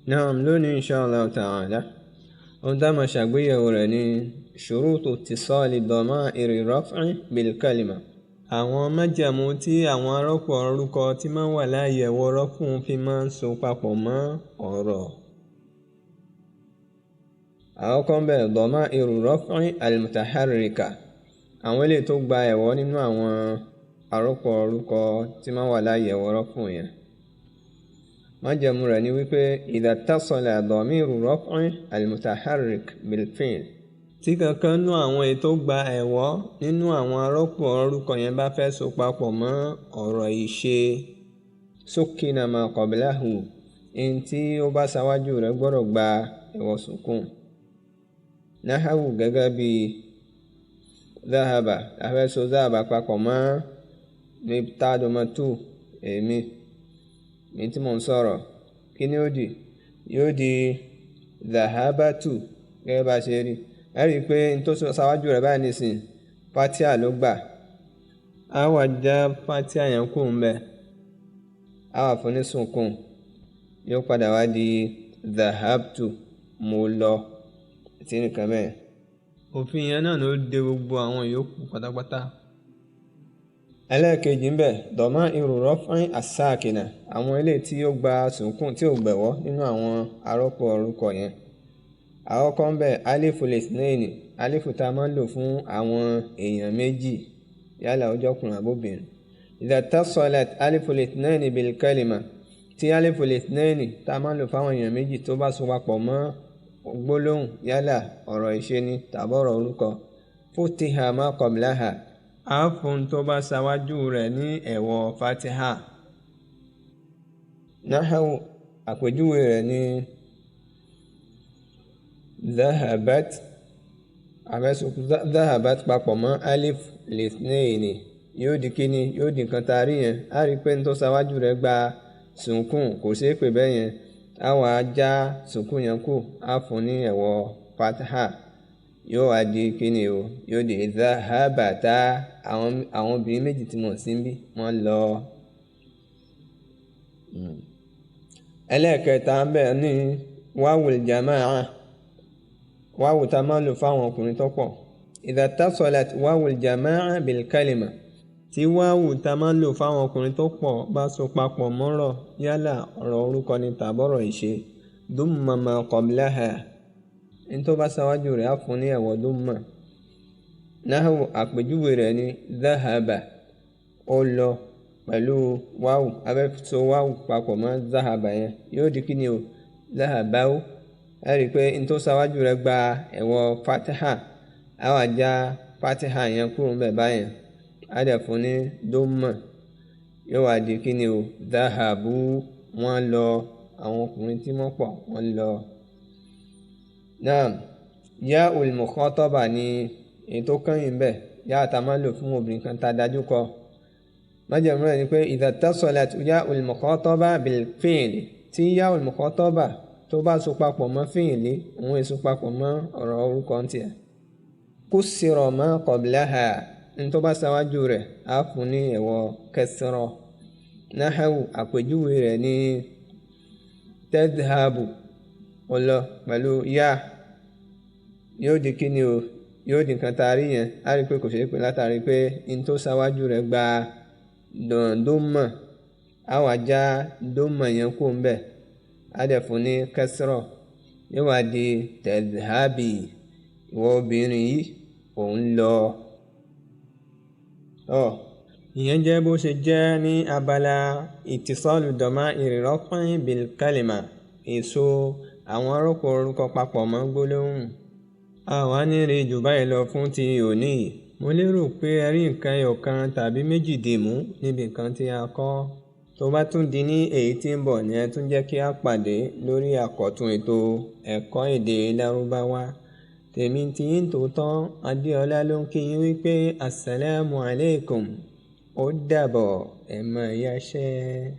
Naam, lónìí inshallah ta'ala ohun tá máa ṣàgbéyẹ̀wò rẹ̀ ní shurutu ittisali dama'iri raf'i bil kalima. Àwọn májẹ̀mú tí àwọn arọ́pò orúkọ tí máa ń wà láàyè ẹ̀wọ̀ rọ́pù fi máa ń so papọ̀ mọ́ ọ̀rọ̀. Àkọ́kọ́ ń bẹ dama'iru raf'i al-mutaharrika, àwọn eléyìí tó gba ẹ̀wọ̀ nínú àwọn arọ́pò orúkọ tí máa ń wà láàyè ẹ̀wọ̀ rọ́pù yẹn. Májẹ̀mú rẹ̀ ni wípé idha ittasala damiru raf'i al-mutaharrik bil fi'l, tí kankan nú àwọn èyí tó gba ẹ̀wọ̀ nínú àwọn arọ́pò orúkọ yẹn bá fẹ́ so papọ̀ mọ́ ọ̀rọ̀ ìṣe, sukkina ma qablahu, in tí ó bá ṣáwájú rẹ̀ gbọ́dọ̀ gba ẹ̀wọ̀ sukun. Nahawu gẹ́gẹ́ bí dhahaba, afẹ́ so dhahaba papọ̀ mọ́ mubtada'atu èmi tí mo ń sọ̀rọ̀, kí ni ó di? Yóò di dhahabatu gẹ́gẹ́ bá ṣe rí. Ẹ rí i pé n tó ṣáwájú rẹ̀ báyìí nísìn fatia ló gbà. A wá já fatia yẹn kù ń bẹ, a wá fún ní sukun, yóò padà wá di dhahabtu, mo lọ, tí nìkan bẹ́ẹ̀. Òfin yẹn náà ló de gbogbo àwọn yòókù pátápátá. Ẹlẹ́ẹ̀kejì ń bẹ dama'iru raf'i as-sakina, àwọn ilé tí ó gba sùnkún tí ó gbẹ̀wọ́ nínú àwọn arọ́pò orúkọ yẹn. Àkọ́kọ́ ń bẹ aliful ithnaini, alifu tá a máa ń lò fún àwọn èèyàn méjì yálà ó jẹ́ ọkùnrin àbóbìnrin. Idha ittasalat aliful ithnaini bil kalima, tí aliful ithnaini tá a máa ń lò fáwọn èèyàn méjì tó bá so papọ̀ mọ́ gbólóhùn yálà ọ̀rọ̀ ìṣe ni tàbí ọ̀rọ̀ orúkọ, futiha ma qablaha, a fún tó bá ṣáwájú rẹ̀ ní ẹ̀wọ̀ fatiha. Nahawu àpèjúwe rẹ̀ ní dhahabat, àfẹ́sùkú dhahabat papọ̀ mọ́ alif lithnaini, yóò di kíni? Yóò di nǹkan taari yẹn. A rí pé ní tó ṣáwájú rẹ̀ gba sùnkún, kò ṣeé pè bẹ́ẹ̀ yẹn. A wá já sùnkún yẹn kù, a fún ní ẹ̀wọ̀ fatiha, yóò wá di kíni o? Yóò di dhahabata, àwọn obìnrin méjì tí wọ́n sí ń bí wọ́n lọ. Ẹlẹ́ẹ̀kẹta ń bẹ ní wawul jama'a, wáwù tá a máa ń lò fáwọn ọkùnrin tó pọ̀. Idha ittasalat wawul jama'a bil kalima, tí wáwù tá a máa ń lò fáwọn ọkùnrin tó pọ̀ bá so papọ̀ mọ́rọ̀ yálà ọ̀rọ̀ orúkọ ni tàbọ̀rọ̀ ìṣe, dumma ma qablaha, in tó bá ṣáwájú rẹ̀ á fún ní ẹ̀wọ̀ dumma. Nahawu àpèjúwe rẹ̀ ní dhahaba, ó lọ, pẹ̀lú wáwù, abẹ́ so wáwù papọ̀ mọ́ dhahaba yẹn, yóò di kíni o? Dhahabau. Ẹ rí i pé in tó ṣáwájú rẹ̀ gba ẹ̀wọ̀ fatiha, a wá já fatiha yẹn kúrò ń bẹ̀ báyẹn, a dẹ̀ fún ní dumma, yóò wá di kíni o? Dhahabu, wọ́n lọ, àwọn ọkùnrin tí wọ́n pọ̀ wọ́n lọ. Naam, ya'ul mukhataba ni èyí tó kẹ́yìn bẹ́ẹ̀, yá tá a máa ń lò fún obìnrin kan tá a dájú kọ. Májẹ̀mú rẹ̀ ni pé idha ittasalat ya'ul mukhataba bil fi'li, tí ya'ul mukhataba tó bá so papọ̀ mọ́ fi'li, òun èso papọ̀ mọ́ ọ̀rọ̀ orúkọ tiẹ̀. Kussira ma qablaha, ní tó bá ṣáwájú rẹ̀ á fún ní ẹ̀wọ̀ kasra. Nahawu àpèjúwe rẹ̀ ní tadhhabu, ó lọ, pẹ̀lú yá, yóò di kíni o? Yóò di nǹkan taari yẹn. A rí i pé kò ṣeé pè látàrí pé in tó ṣáwájú rẹ̀ gba dumma, a wá já dumma yẹn kú ń bẹ̀, a dẹ̀ fún ní kasra, yóò wá di tadhhabi, ìwọ obìnrin yìí òun lọ. Ìyẹn jẹ́ bó ṣe jẹ́ ní abala ittisalu dama'iri raf'i bil kalima, èso àwọn arọ́pò orúkọ papọ̀ mọ́ gbólóhùn. Àwa ní rí jù báyìí lọ fún ti òní. Mo lérò pé ẹ rí nǹkan ẹyọ̀kan tàbí méjì dìmú níbi nǹkan tí a kọ́. Tó bá tún di ní èyí tí ń bọ̀ ni ẹ tún jẹ́ kí a pàdé lórí àkọ́tún ètò ẹ̀kọ́ èdè Lárúbáwá. Tèmi tí yín tòótọ́ Adéọlá ló ń kí yín wípé assalamu alaikum, ó dàbọ̀, ẹ máa yáṣẹ́.